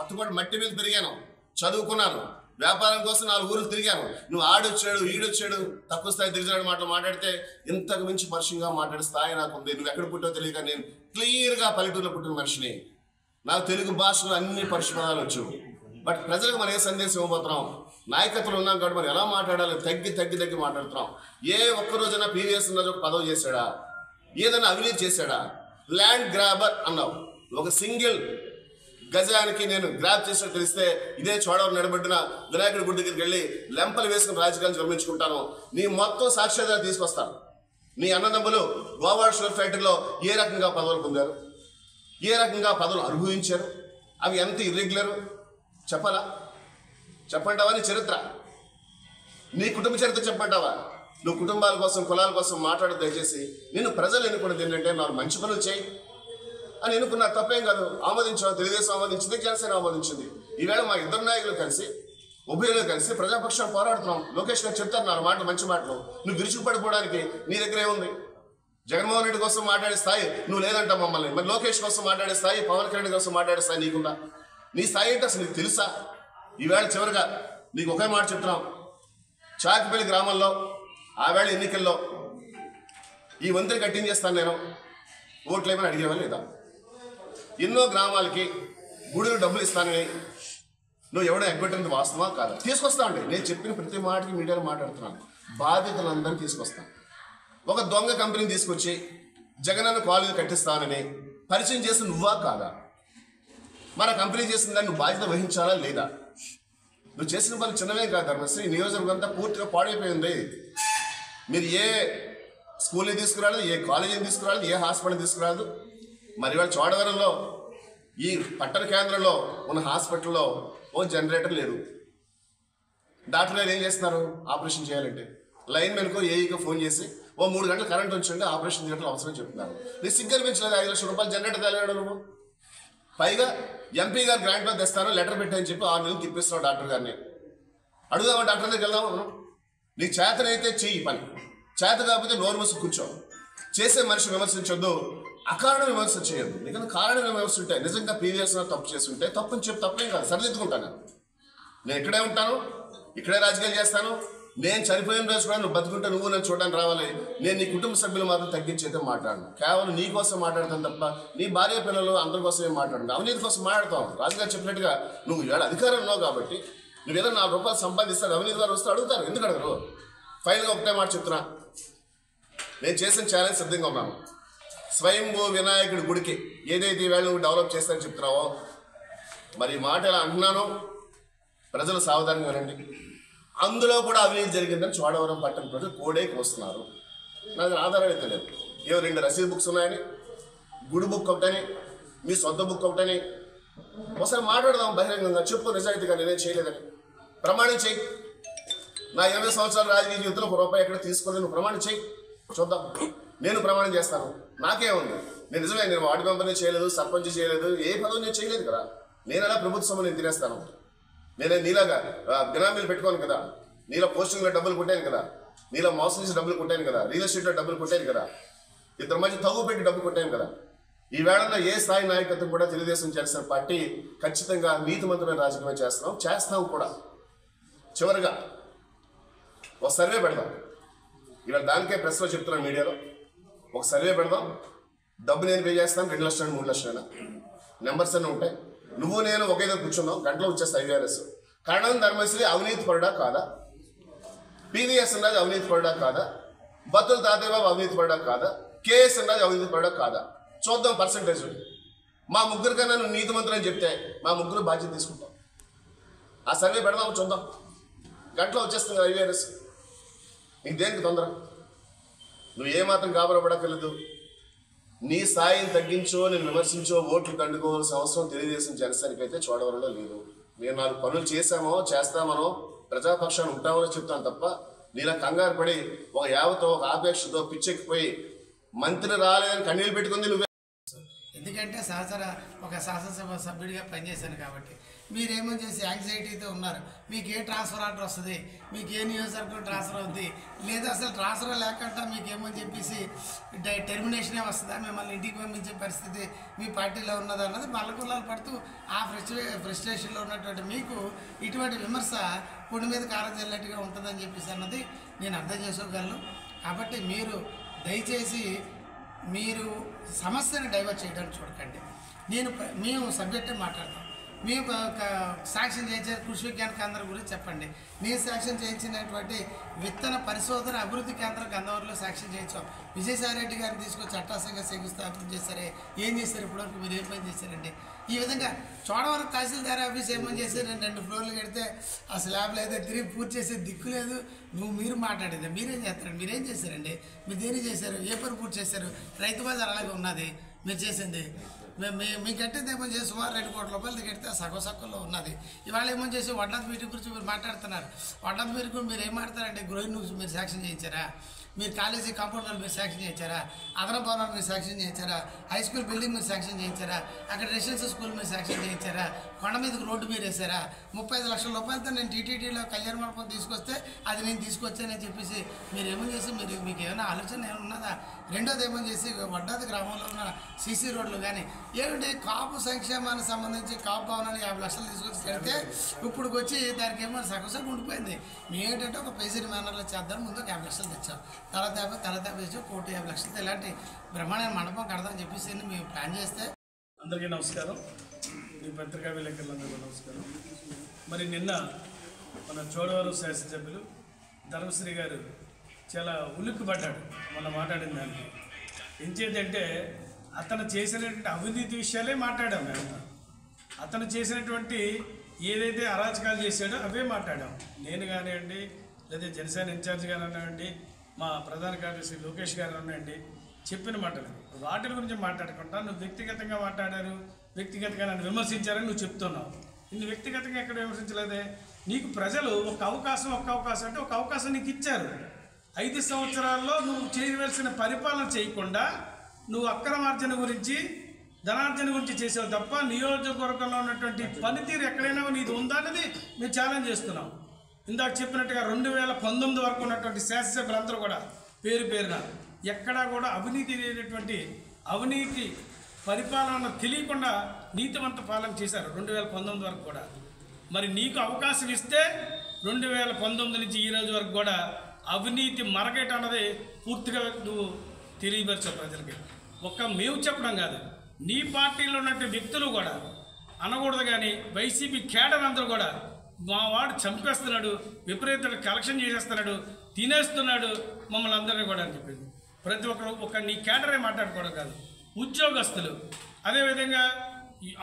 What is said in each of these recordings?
పట్టుబడి మట్టి మీద పెరిగాను, చదువుకున్నాను, వ్యాపారం కోసం 4 ఊర్లు తిరిగాను. నువ్వు ఆడొచ్చాడు ఈడొచ్చాడు తక్కువ స్థాయి దిగజాడు మాటలు మాట్లాడితే ఇంతకు మించి పరుషంగా మాట్లాడే స్థాయి నాకు ఉంది. నువ్వు ఎక్కడ పుట్టావు తెలియక నేను క్లియర్గా పల్లెటూరులో పుట్టిన మనిషిని. నాకు తెలుగు భాషలో అన్ని పరుషపదాలు వచ్చు. బట్ ప్రజలకు మనం ఏ సందేశం ఇవ్వబోతున్నాం? నాయకత్వం ఉన్నాం కాబట్టి మనం ఎలా మాట్లాడాలి? తగ్గి మాట్లాడుతున్నాం. ఏ ఒక్కరోజైనా పీవీఎస్ ఉన్నది ఒక పదవి చేశాడా? ఏదైనా అవినీతి చేశాడా? ల్యాండ్ గ్రాబర్ అన్నావు. ఒక సింగిల్ గజానికి నేను గ్రాప్ చేసినట్టు తెలిస్తే ఇదే చోడవరం నిలబడిన వినాయకుడి గుడి దగ్గరికి వెళ్ళి లెంపలు వేసుకుని రాజకీయాలు విరమించుకుంటాను. నీ మొత్తం సాక్ష్యాధారాలు తీసుకొస్తాను. నీ అన్నదమ్ములు గోవా షుగర్ ఫ్యాక్టరీలో ఏ రకంగా పదవులు పొందారు, ఏ రకంగా పదవులు అనుభవించారు, అవి ఎంత ఇర్రెగ్యులర్ చెప్పాలా? చెప్పంటావా? నీ చరిత్ర, నీ కుటుంబ చరిత్ర చెప్పంటావా? నువ్వు కుటుంబాల కోసం కులాల కోసం మాట్లాడదు. దయచేసి నిన్ను ప్రజలు ఎన్నుకున్నది ఏంటంటే నాకు మంచి పనులు చేయి అని ఎన్నుకున్నారు. తప్పేం కాదు. ఆమోదించాం. తెలుగుదేశం ఆమోదించింది, జనసేన ఆమోదించింది. ఈవేళ మా ఇద్దరు నాయకులు కలిసి ఉభయలు కలిసి ప్రజాపక్షాన్ని పోరాడుతున్నాం. లోకేష్ గారు చెప్తారు 4 మాటలు మంచి మాటలు. నువ్వు విరుచుకుపడిపోవడానికి నీ దగ్గర ఏముంది? జగన్మోహన్ రెడ్డి కోసం మాట్లాడే స్థాయి నువ్వు లేదంటావు మమ్మల్ని. మరి లోకేష్ కోసం మాట్లాడే స్థాయి, పవన్ కళ్యాణ్ కోసం మాట్లాడే స్థాయి నీకుందా? నీ స్థాయి ఏంటి అసలు నీకు తెలుసా? ఈవేళ చివరిగా నీకు ఒకే మాట చెప్తున్నాం. చాకిపల్లి గ్రామంలో ఆవేళ ఎన్నికల్లో ఈ వంతెన కట్టించేస్తాను నేను, ఓట్లు ఏమైనా అడిగేవా లేదా? ఎన్నో గ్రామాలకి గుడిలో డబ్బులు ఇస్తానని నువ్వు ఎవడో ఎగ్గొట్టినది వాస్తవా కాదా? తీసుకొస్తా అండి. నేను చెప్పిన ప్రతి మాటకి మీడియాలో మాట్లాడుతున్నాను. బాధ్యతలందరినీ తీసుకొస్తాను. ఒక దొంగ కంపెనీని తీసుకొచ్చి జగనన్న కాలేజీ కట్టిస్తానని పరిచయం చేసి నువ్వా కాదా? మన కంపెనీ చేసిన దాన్ని నువ్వు బాధ్యత వహించాలా లేదా? నువ్వు చేసిన పనులు చిన్నవే కాదు ధర్మశ్రీ. నియోజకవర్గం అంతా పూర్తిగా పాడైపోయింది. మీరు ఏ స్కూల్ని తీసుకురాలేదు, ఏ కాలేజీని తీసుకురాలేదు, ఏ హాస్పిటల్ని తీసుకురాలేదు. మరి ఇవాళ చోడవరంలో ఈ పట్టణ కేంద్రంలో ఉన్న హాస్పిటల్లో ఓ జనరేటర్ లేదు. డాక్టర్ గారు ఏం చేస్తున్నారు? ఆపరేషన్ చేయాలంటే లైన్ మెన్కో ఏఈకో ఫోన్ చేసి ఓ 3 గంటలు కరెంట్ వచ్చింటే ఆపరేషన్ థియేటర్లు అవసరం చెప్తున్నారు. నీ సిగ్గర్ పెంచలేదు. 5 లక్షల రూపాయలు జనరేటర్ తేలేడు నువ్వు. పైగా ఎంపీ గారు గ్రాంట్లో తెస్తాను లెటర్ పెట్టని చెప్పి 6 నెలలు తిప్పిస్తున్నావు డాక్టర్ గారిని. అడుగుదామా? డాక్టర్ దగ్గరికి వెళ్దామా మనం? నీ చేతనైతే చెయ్యి పని, చేత కాకపోతే నోరు మూసి కూర్చో. చేసే మనిషి విమర్శించొద్దు, అకారణ విమర్శ చేయొద్దు. ఎందుకంటే కారణ విమర్శ ఉంటాయి. నిజంగా పీవీఎస్ తప్పు చేసి ఉంటే తప్పని చెప్పి తప్పేం కాదు, సరిదిద్దుకుంటాను. నేను ఇక్కడే ఉంటాను, ఇక్కడే రాజకీయాలు చేస్తాను. నేను చనిపోయిన రోజు కూడా నువ్వు బతుకుంటే నువ్వు నన్ను చూడడానికి రావాలి. నేను నీ కుటుంబ సభ్యులు మాత్రం తగ్గించైతే మాట్లాడను. కేవలం నీ కోసం మాట్లాడతాను తప్ప నీ భార్య పిల్లలు అందరి కోసం ఏం మాట్లాడను. అవినీతి కోసం మాట్లాడతాం. రాజుగారు చెప్పినట్టుగా నువ్వు ఇవాళ అధికారం ఉన్నావు కాబట్టి నువ్వు ఏదో 4 రూపాయలు సంపాదిస్తాడు, అవినీతి గారు వస్తే అడుగుతారు. ఎందుకు అడగరు? ఫైనల్గా ఒకటే మాట చెప్తున్నా. నేను చేసిన ఛాలెంజ్ సిద్ధంగా ఉన్నాను. స్వయంభూ వినాయకుడి గుడికి ఏదైతే ఈవేళ నువ్వు డెవలప్ చేస్తానని చెప్తున్నావో మరి ఈ మాట ఎలా అంటున్నానో ప్రజలు సావధానంగా వినండి. అందులో కూడా అవినీతి జరిగిందని చోడవరం పట్టణ ప్రజలు కోడేకి వస్తున్నారు. నాకు ఆధారం అయితే లేదు. ఏవో 2 రసీదు బుక్స్ ఉన్నాయని, గుడి బుక్ ఒకటని, మీ సొంత బుక్ ఒకటని. ఒకసారి మాట్లాడదాం బహిరంగంగా. చెప్పు నిజాయితీగా నేనేం చేయలేదని ప్రమాణం చేయి. నా 20 సంవత్సరాల రాజకీయ జీవితంలో 1 రూపాయి ఎక్కడ తీసుకొని నువ్వు ప్రమాణం చేయి, చూద్దాం. నేను ప్రమాణం చేస్తాను. నాకేముంది? నేను నిజమే, నేను వార్డు మెంబర్ని చేయలేదు, సర్పంచ్ చేయలేదు, ఏ పదవి నేను చేయలేదు కదా. నేను ఎలా ప్రభుత్వ సొమ్ము నేను తినేస్తాను? నేనే నీలాగా బినామీలు పెట్టుకోను కదా, నీలా పోస్టింగ్లో డబ్బులు కొట్టాను కదా, నీలా మోసం చేసి డబ్బులు కొట్టాను కదా, రియల్ ఎస్టేట్లో డబ్బులు కొట్టాను కదా, ఇద్దరు మధ్య తగ్గు పెట్టి డబ్బు కొట్టాను కదా. ఈ వేళలో ఏ స్థాయి నాయకత్వం కూడా తెలుగుదేశం జనసేన పార్టీ ఖచ్చితంగా నీతిమంతమైన రాజకీయం చేస్తాం కూడా. చివరిగా ఒక సర్వే పెడదాం. ఇవాళ దానికే ప్రెస్లో చెప్తున్నాను, మీడియాలో ఒక సర్వే పెడదాం. డబ్బు నేను పే చేస్తాను, 2 లక్షలు 3 లక్షలైనా నెంబర్స్ అన్నీ ఉంటాయి. నువ్వు నేను ఒకే దగ్గర కూర్చున్నావు, గంటలో వచ్చేస్తా ఐవీఆర్ఎస్. కరణం ధర్మశ్రీ అవినీతి పరుడా కాదా? పీవీఎస్ రాజు అవినీతి పరుడా కాదా? బత్తుల తాతయ్య బాబు అవినీతి పరుడా కాదా? కేఎస్ రాజు అవినీతి పరుడా కాదా? చూద్దాం పర్సంటేజ్. మా ముగ్గురు కన్నా నువ్వు నీతిమంతులు అని చెప్తే మా ముగ్గురు బాధ్యత తీసుకుంటాం. ఆ సర్వే పెడదాం, చూద్దాం. గంటలో వచ్చేస్తుంది ఐవీఆర్ఎస్. నీకు దేనికి తొందర? నువ్వు ఏమాత్రం గాబరపడగలదు. నీ స్థాయిని తగ్గించో, నేను విమర్శించో ఓట్లు దండుకోవాల్సిన అవసరం తెలుగుదేశం జనసేనకి అయితే చోడవరంలో లేదు. నేను 4 పనులు చేశామో చేస్తామనో ప్రజాపక్షాన్ని ఉంటామని చెప్తాను తప్ప నీలా కంగారు పడి ఒక యావతో ఒక ఆపేక్షతో పిచ్చెక్కిపోయి మంత్రి రాలేదని కన్నీళ్ళు పెట్టుకుంది నువ్వే. ఎందుకు మీకంటే ఒక శాసనసభ సభ్యుడిగా పనిచేశాను కాబట్టి మీరేమో చేసి యాంగ్జైటీతో ఉన్నారు. మీకు ఏ ట్రాన్స్ఫర్ ఆర్డర్ వస్తుంది, మీకు ఏ నియోజకవర్గం ట్రాన్స్ఫర్ అవుద్ది, లేదా అసలు ట్రాన్స్ఫర్ లేకుండా మీకేమో చెప్పేసి టెర్మినేషనే వస్తుందా, మిమ్మల్ని ఇంటికి పంపించే పరిస్థితి మీ పార్టీలో ఉన్నదా అన్నది మల్లకుల్లాలు పడుతూ ఆ ఫ్రస్ట్రేషన్లో ఉన్నటువంటి మీకు ఇటువంటి విమర్శ పొడి మీద కారం చల్లట్టుగా ఉంటుందని చెప్పేసి అన్నది నేను అర్థం చేసుకోగలను. కాబట్టి మీరు దయచేసి మీరు సమస్యను డైవర్ట్ చేయడానికి చూడకండి. మేము సబ్జెక్టే మాట్లాడతాం. మేము శాంక్షన్ చేయించిన కృషి విజ్ఞాన కేంద్రం గురించి చెప్పండి. నేను శాంక్షన్ చేయించినటువంటి విత్తన పరిశోధన అభివృద్ధి కేంద్రం గంధవరంలో శాంక్షన్ చేయించాం. విజయసాయిరెడ్డి గారిని తీసుకొచ్చి చట్టాసంగా శంకుస్థాపన చేశారే, ఏం చేశారు ఇప్పటివరకు? మీరు ఏం పని చేశారండి? ఈ విధంగా చోడవరం తహసీల్దార్ ఆఫీస్ ఏమని చేశారు? 2 ఫ్లోర్లు కడితే ఆ స్లాబ్లు అయితే తిరిగి పూర్తి చేసే దిక్కు లేదు. మీరు మాట్లాడేది మీరేం చేస్తారండి? మీరేం చేశారండి? మీరు దేని చేశారు? ఏ పని పూర్తి చేశారు? రైతు బజార్ అలాగే ఉన్నది మీరు చేసింది. మీ కట్టింది ఏమో చేసి సుమారు 2 కోట్ల రూపాయలు కడితే సగంలో ఉన్నది. ఇవాళ ఏమో చేసి వడ్డాది మీటింగ్ గురించి మీరు మాట్లాడుతున్నారు. వడ్డాది మీటింగ్ మీరు ఏం మాట్లాడారంటే గృహ నుంచి మీరు శాంక్షన్ చేయించారా? మీరు కాలేజీ కాంపౌండ్ వాళ్ళు మీరు శాంక్షన్ చేయించారా? అదన భవనాలు మీరు శాంక్షన్ చేయించారా? హై స్కూల్ బిల్డింగ్ మీరు శాంక్షన్ చేయించారా? అక్కడ రెసిడెన్షియల్ స్కూల్ మీరు శాంక్షన్ చేయించారా? కొండ మీదకి రోడ్డు మీరు వేసారా? 35 లక్షల రూపాయలతో నేను టీటీడీలో కళ్యాణ మండపం తీసుకొస్తే అది నేను తీసుకొచ్చానని చెప్పేసి మీరు ఏమో చేసి మీకు ఏమైనా ఆలోచన ఏమైనా ఉన్నదా? రెండోది ఏమో చేసి వడ్డాది గ్రామంలో ఉన్న సీసీ రోడ్లు కానీ ఏమిటి కాపు సంక్షేమానికి సంబంధించి కాపు భవనాన్ని 50 లక్షలు తీసుకొచ్చి కడితే ఇప్పుడు వచ్చి దానికి ఏమో సగం ఉండిపోయింది. మేమేంటంటే ఒక పేజీ మేనర్లో చేద్దాం, ముందు 50 లక్షలు తెచ్చాం, తర్వాత వేసి 1,50 లక్షలతో ఇలాంటి బ్రహ్మాండ మండపం కడదామని చెప్పేసి మేము ప్లాన్ చేస్తే. అందరికీ నమస్కారం. మీ పత్రికా విలేకరులందరికీ నమస్కారం. మరి నిన్న మన చోడవరం శాసనసభ్యులు ధర్మశ్రీ గారు చాలా ఉలిక్కిపడ్డాడు మొన్న మాట్లాడిన దానికి. ఏం చేద్దంటే అతను చేసినటువంటి అవినీతి విషయాలే మాట్లాడాం. మేము అతను చేసినటువంటి ఏదైతే అరాచకాలు చేశాడో అవే మాట్లాడాం. నేను కానివ్వండి, లేదా జనసేన ఇన్ఛార్జ్ గారు అన్నాయండి, మా ప్రధాన కార్యదర్శి లోకేష్ గారు అన్నాయండి, చెప్పిన మాటలు వాటి గురించి మాట్లాడకుండా నువ్వు వ్యక్తిగతంగా మాట్లాడారు, వ్యక్తిగతంగా నన్ను విమర్శించారని నువ్వు చెప్తున్నావు. నువ్వు వ్యక్తిగతంగా ఎక్కడ విమర్శించలేదే. నీకు ప్రజలు ఒక అవకాశం అంటే ఒక అవకాశం నీకు ఇచ్చారు. 5 సంవత్సరాల్లో నువ్వు చేయవలసిన పరిపాలన చేయకుండా నువ్వు అక్రమార్జన గురించి, ధనార్జన గురించి చేసావు తప్ప నియోజకవర్గంలో ఉన్నటువంటి పనితీరు ఎక్కడైనా నీది ఉందా అనేది మేము ఛాలెంజ్ చేస్తున్నాం. ఇందాక చెప్పినట్టుగా 2019 వరకు ఉన్నటువంటి శాసనసభ్యులందరూ కూడా పేరున ఎక్కడా కూడా అవినీతి పరిపాలన తెలియకుండా నీతివంత పాలన చేశారు 2019 వరకు కూడా. మరి నీకు అవకాశం ఇస్తే 2019 నుంచి ఈ రోజు వరకు కూడా అవినీతి మరగేట అన్నది పూర్తిగా నువ్వు తెలియపరిచావు ప్రజలకి. మేము చెప్పడం కాదు, నీ పార్టీలో ఉన్నటువంటి వ్యక్తులు కూడా అనకూడదు. కానీ వైసీపీ కేడర్ అందరూ కూడా మా వాడు చంపేస్తున్నాడు, విపరీత కలెక్షన్ చేసేస్తున్నాడు, తినేస్తున్నాడు మమ్మల్ని అందరినీ కూడా అని చెప్పింది. ప్రతి ఒక్కరు నీ కేడరే మాట్లాడుకోవడం కాదు, ఉద్యోగస్తులు అదేవిధంగా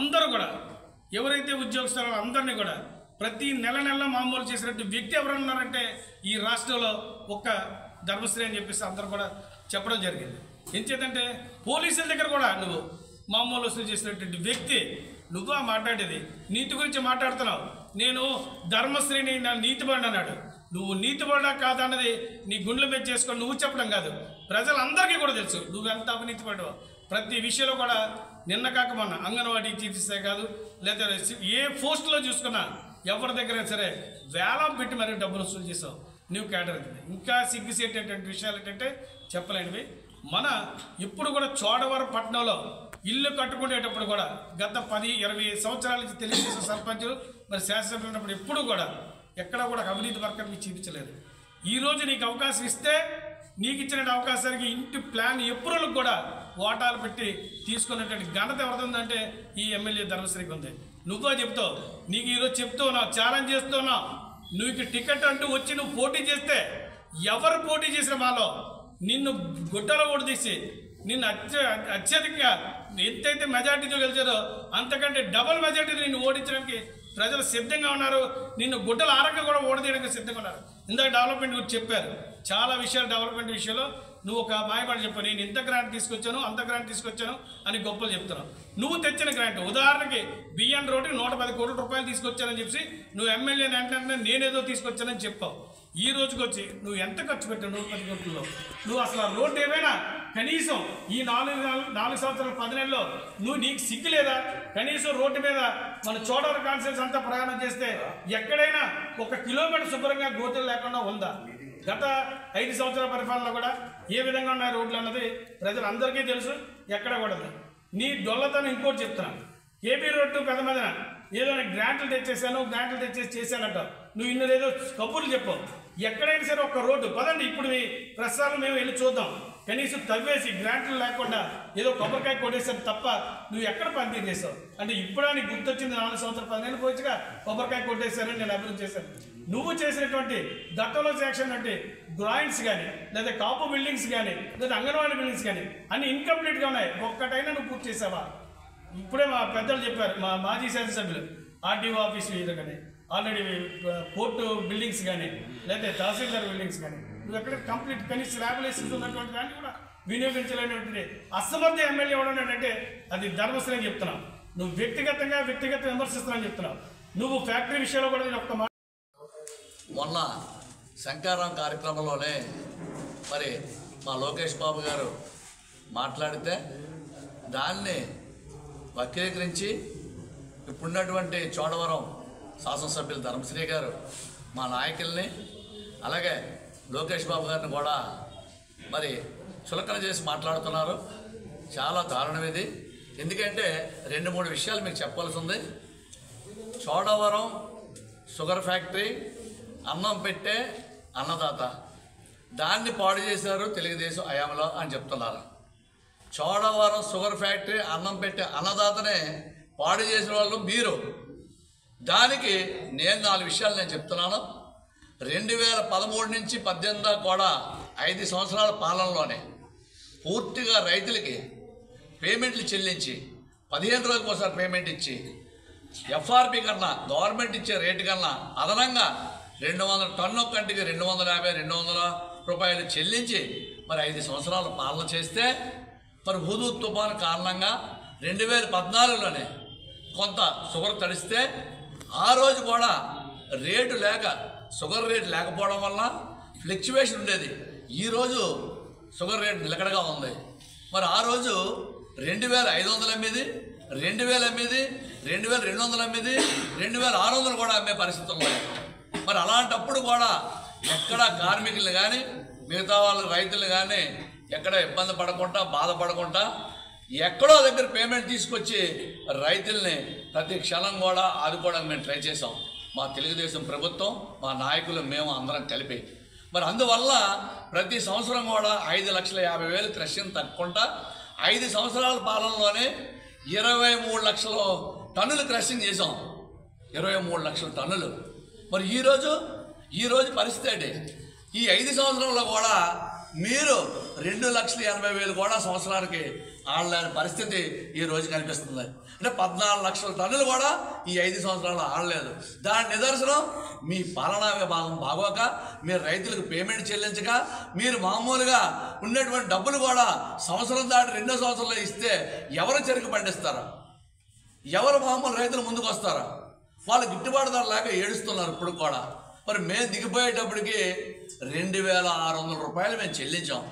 అందరూ కూడా ఎవరైతే ఉద్యోగస్తులు అందరినీ కూడా ప్రతి నెల మామూలు చేసినట్టు వ్యక్తి ఎవరున్నారంటే ఈ రాష్ట్రంలో ఒక్క ధర్మశ్రీ అని చెప్పేసి అందరూ కూడా చెప్పడం జరిగింది. ఎంచేతంటే పోలీసుల దగ్గర కూడా నువ్వు మామూలు వసూలు చేసినటువంటి వ్యక్తి నువ్వు ఆ మాట్లాడేది నీతి గురించి మాట్లాడుతున్నావు. నేను ధర్మశ్రీని నా నీతిపడి అన్నాడు. నువ్వు నీతిపడా కాదన్నది నీ గుండెల మీద చేసుకొని నువ్వు చెప్పడం కాదు, ప్రజలందరికీ కూడా తెలుసు నువ్వెంత అవినీతి పడ్డావు. ప్రతి విషయంలో కూడా నిన్న కాక మొన్న అంగన్వాడీ తీర్చిస్తే కాదు, లేదా ఏ పోస్టులో చూసుకున్నా ఎవరి దగ్గర సరే వేలం పెట్టి మరి డబ్బులు వసూలు చేసావు నువ్వు కేటర్. ఇంకా సిగ్గుసేటటువంటి విషయాలు ఏంటంటే చెప్పలేనివి. ఇప్పుడు కూడా చోడవరం పట్టణంలో ఇల్లు కట్టుకునేటప్పుడు కూడా గత 10-20 సంవత్సరాల నుంచి తెలుగుదేశం సర్పంచులు మరి శాసనసభ్యులు ఉన్నప్పుడు ఎప్పుడు కూడా ఎక్కడా కూడా అవినీతి వర్కర్ మీకు చూపించలేదు. ఈరోజు నీకు అవకాశం ఇస్తే నీకు ఇచ్చిన అవకాశానికి ఇంటి ప్లాన్ ఎప్రూవల్కి కూడా ఓటాలు పెట్టి తీసుకున్నటువంటి ఘనత ఎవరుందంటే ఈ ఎమ్మెల్యే ధర్మశ్రీకి ఉంది. నువ్వే చెప్తావు, నీకు ఈరోజు చెప్తున్నావు, ఛాలెంజ్ చేస్తున్నావు. నువ్వు టికెట్ అంటూ వచ్చి నువ్వు పోటీ చేస్తే ఎవరు పోటీ చేసిన వాళ్ళు నిన్ను గుట్టలో ఓటు తీసి నిన్ను అత్యధికంగా ఎంతైతే మెజార్టీతో గెలిచారో అంతకంటే డబుల్ మెజార్టీతో నిన్ను ఓడించడానికి ప్రజలు సిద్ధంగా ఉన్నారు. నిన్ను గుట్టల ఆరంగా కూడా ఓడదీయడానికి సిద్ధంగా ఉన్నారు. ఇందాక డెవలప్మెంట్ గురించి చెప్పారు, చాలా విషయాలు డెవలప్మెంట్ విషయంలో నువ్వు ఒక మాయమాట చెప్పు, నేను ఇంత గ్రాంట్ తీసుకొచ్చాను అంత గ్రాంట్ తీసుకొచ్చాను అని గొప్పలు చెప్తున్నావు. నువ్వు తెచ్చిన గ్రాంట్ ఉదాహరణకి బిఎన్ రోడ్డుకి 110 కోట్ల రూపాయలు తీసుకొచ్చానని చెప్పి నువ్వు ఎమ్మెల్యేని అంటే నేనేదో తీసుకొచ్చానని చెప్పావు. ఈ రోజుకి వచ్చి నువ్వు ఎంత ఖర్చు పెట్టావు 110 కోట్లలో? నువ్వు అసలు ఆ రోడ్డు ఏమైనా కనీసం ఈ 4 సంవత్సరాల 10 నెలల్లో నీకు సిగ్గు లేదా? కనీసం రోడ్డు మీద మన చోడవరం కాన్స్టిట్యున్సీ అంతా ప్రయాణం చేస్తే ఎక్కడైనా 1 కిలోమీటర్ శుభ్రంగా గోతులు లేకుండా ఉందా? గత 5 సంవత్సరాల పరిపాలనలో కూడా ఏ విధంగా ఉన్నాయి రోడ్లు అన్నది ప్రజలందరికీ తెలుసు. ఎక్కడ కూడా నీ డొల్లతనం ఇంకోటి చెప్తున్నా. ఏపీ రోడ్డు పెద్ద మధ్యన ఏదో గ్రాంట్లు తెచ్చేసాను చేశానంట. నువ్వు ఇన్నదేదో కబుర్లు చెప్పావు. ఎక్కడైనా సరే ఒక రోడ్డు పదండి, ఇప్పుడు మీ ప్రసారం మేము వెళ్ళి చూద్దాం. కనీసం తవ్వేసి గ్రాంట్లు లేకుండా ఏదో కొబ్బరికాయ కొట్టేసాను తప్ప నువ్వు ఎక్కడ పనితీరు చేసావు అంటే ఇప్పుడు నీకు గుర్తొచ్చింది 4 సంవత్సరాలు 10 నెలలు పోయిగా కొబ్బరికాయ కొట్టేశానని నేను అభివృద్ధి చేశాను. నువ్వు చేసినటువంటి గతంలో సెక్షన్ అంటే గ్రాయింట్స్ కానీ లేదా కాపు బిల్డింగ్స్ కానీ లేదా అంగన్వాడీ బిల్డింగ్స్ కానీ అన్ని ఇన్కంప్లీట్గా ఉన్నాయి. ఒక్కటైనా నువ్వు పూర్తి చేసావా? ఇప్పుడే మా పెద్దలు చెప్పారు, మా మాజీ శాసనసభ్యులు, ఆర్డీఓ ఆఫీస్ కానీ ఆల్రెడీ కోర్టు బిల్డింగ్స్ కానీ లేదా తహసీల్దార్ బిల్డింగ్స్ కానీ నువ్వు ఎక్కడ కంప్లీట్ కనీస స్లాబులేషన్స్ ఉన్నటువంటి దాన్ని కూడా వినియోగించలేనటువంటి అసమర్థ ఎమ్మెల్యే ఎవడన్నా అంటే అది ధర్మశ్రేణి చెప్తున్నావు. నువ్వు వ్యక్తిగతంగా విమర్శిస్తున్నావు చెప్తున్నావు. నువ్వు ఫ్యాక్టరీ విషయంలో కూడా నేను ఒక్క మొన్న శంకారాం కార్యక్రమంలోనే మరి మా లోకేష్ బాబు గారు మాట్లాడితే దాన్ని వక్రీకరించి ఇప్పుడున్నటువంటి చోడవరం శాసనసభ్యులు ధర్మశ్రీ గారు మా నాయకుల్ని అలాగే లోకేష్ బాబు గారిని కూడా మరి చులకన చేసి మాట్లాడుతున్నారు. చాలా దారుణం ఇది. ఎందుకంటే 2-3 విషయాలు మీకు చెప్పాల్సి ఉంది. చోడవరం షుగర్ ఫ్యాక్టరీ అన్నం పెట్టే అన్నదాత, దాన్ని పాడు చేశారు తెలుగుదేశం హయాంలో అని చెప్తున్నారు. చోడవరం షుగర్ ఫ్యాక్టరీ అన్నం పెట్టే అన్నదాతనే పాడు చేసిన వాళ్ళు మీరు. దానికి నేను 4 విషయాలు నేను చెప్తున్నాను. 2013 నుంచి 18 కూడా 5 సంవత్సరాల పాలనలోనే పూర్తిగా రైతులకి పేమెంట్లు చెల్లించి 15 రోజులకు ఒకసారి పేమెంట్ ఇచ్చి ఎఫ్ఆర్పి కన్నా గవర్నమెంట్ ఇచ్చే రేటు కన్నా అదనంగా 200 టన్ను కంటికి 250-200 రూపాయలు చెల్లించి మరి 5 సంవత్సరాల పాలన చేస్తే మరి హుదూద్ తుఫాను కారణంగా 2014లోనే కొంత షుగర్ తడిస్తే ఆ రోజు కూడా రేటు లేక షుగర్ రేటు లేకపోవడం వల్ల ఫ్లక్చువేషన్ ఉండేది. ఈరోజు షుగర్ రేటు నిలకడగా ఉంది. మరి ఆ రోజు 2500 అమ్మేది, 2000 అమ్మేది, 2200 అమ్మేది, 2600 కూడా అమ్మే పరిస్థితులు ఉన్నాయి. మరి అలాంటప్పుడు కూడా ఎక్కడ కార్మికులు కానీ మిగతా వాళ్ళ రైతులు కానీ ఎక్కడ ఇబ్బంది పడకుండా బాధపడకుండా ఎక్కడో దగ్గర పేమెంట్ తీసుకొచ్చి రైతుల్ని ప్రతి క్షణం కూడా ఆదుకోవడానికి మేము ట్రై చేసాం. మా తెలుగుదేశం ప్రభుత్వం, మా నాయకులు, మేము అందరం కలిపి. మరి అందువల్ల ప్రతి సంవత్సరం కూడా 5,50,000 క్రషింగ్ తగ్గకుండా 5 సంవత్సరాల పాలనలోనే 23 లక్షల టన్నులు క్రషింగ్ చేసాం. 23 లక్షల టన్నులు. మరి ఈరోజు పరిస్థితి ఏంటి? ఈ 5 సంవత్సరాల్లో కూడా మీరు 2,80,000 కూడా సంవత్సరానికి ఆడలేని పరిస్థితి ఈ రోజు కనిపిస్తుంది. అంటే 14 లక్షల టన్నులు కూడా ఈ 5 సంవత్సరాలు ఆడలేదు. దాని నిదర్శనం మీ పాలనా విభాగం బాగోక, మీరు రైతులకు పేమెంట్ చెల్లించక, మీరు మామూలుగా ఉన్నటువంటి డబ్బులు కూడా సంవత్సరం దాటి 2వ సంవత్సరంలో ఇస్తే ఎవరు చెరుకు పండిస్తారా? ఎవరు మామూలు రైతులు ముందుకు వస్తారా? వాళ్ళు గిట్టుబాటు ధర లేక ఏడుస్తున్నారు ఇప్పుడు కూడా. మరి మేము దిగిపోయేటప్పటికి 2,600 రూపాయలు మేము చెల్లించాం.